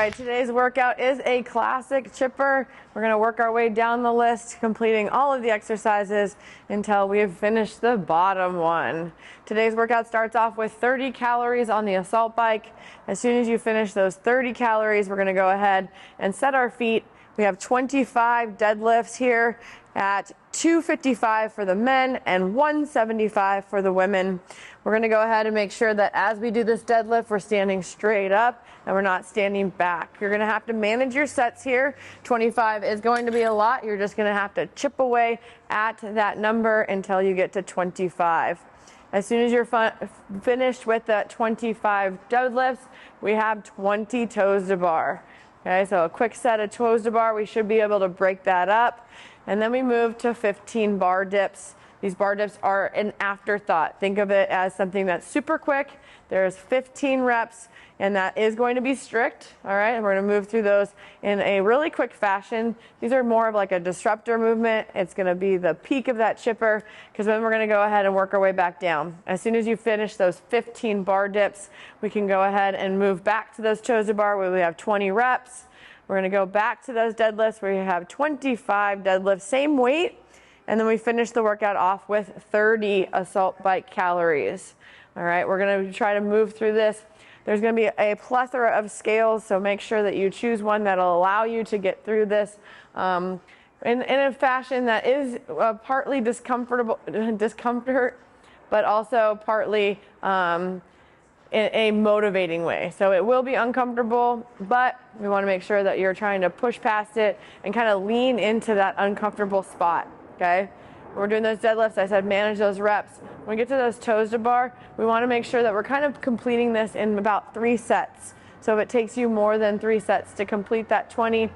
right, today's workout is a classic chipper. We're going to work our way down the list, completing all of the exercises until we have finished the bottom one. Today's workout starts off with 30 calories on the assault bike. As soon as you finish those 30 calories, we're going to go ahead and set our feet. We have 25 deadlifts here at 255 for the men and 175 for the women. We're going to go ahead and make sure that as we do this deadlift, we're standing straight up and we're not standing back. You're going to have to manage your sets here. 25 is going to be a lot. You're just going to have to chip away at that number until you get to 25. As soon as you're finished with that 25 deadlifts, we have 20 toes to bar. Okay, so a quick set of toes to bar, we should be able to break that up. And then we move to 15 bar dips. These bar dips are an afterthought. Think of it as something that's super quick. There's 15 reps, and that is going to be strict. All right, and we're going to move through those in a really quick fashion. These are more of like a disruptor movement. It's going to be the peak of that chipper, because then we're going to go ahead and work our way back down. As soon as you finish those 15 bar dips, we can go ahead and move back to those toes to bar where we have 20 reps. We're going to go back to those deadlifts where you have 25 deadlifts, same weight, and then we finish the workout off with 30 assault bike calories. All right, we're going to try to move through this. There's going to be a plethora of scales, so make sure that you choose one that'll allow you to get through this in a fashion that is partly discomfort, but also partly in a motivating way. So it will be uncomfortable, but we want to make sure that you're trying to push past it and kind of lean into that uncomfortable spot, okay? When we're doing those deadlifts, I said manage those reps. When we get to those toes to bar, we want to make sure that we're kind of completing this in about 3 sets. So if it takes you more than 3 sets to complete that 20,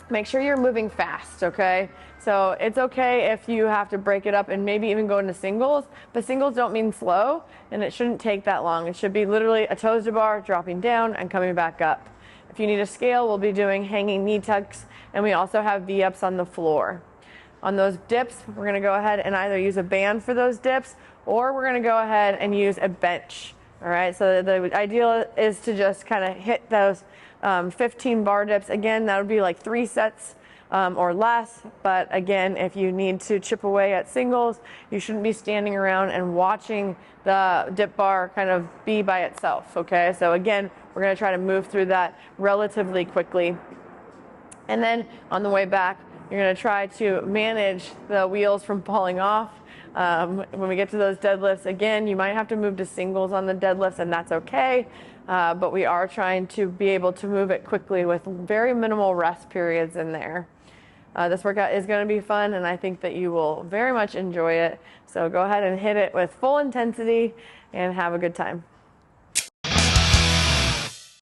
make sure you're moving fast, okay? So it's okay if you have to break it up and maybe even go into singles, but singles don't mean slow, and it shouldn't take that long. It should be literally a toes to bar, dropping down and coming back up. If you need a scale, we'll be doing hanging knee tucks, and we also have V-ups on the floor. On those dips, we're going to go ahead and either use a band for those dips, or we're going to go ahead and use a bench. All right, so the ideal is to just kind of hit those 15 bar dips. Again, that would be like 3 sets or less. But again, if you need to chip away at singles, you shouldn't be standing around and watching the dip bar kind of be by itself. Okay, so again, we're going to try to move through that relatively quickly. And then on the way back, you're going to try to manage the wheels from falling off. When we get to those deadlifts, again, you might have to move to singles on the deadlifts, and that's okay. But we are trying to be able to move it quickly with very minimal rest periods in there. This workout is going to be fun, and I think that you will very much enjoy it. So go ahead and hit it with full intensity and have a good time.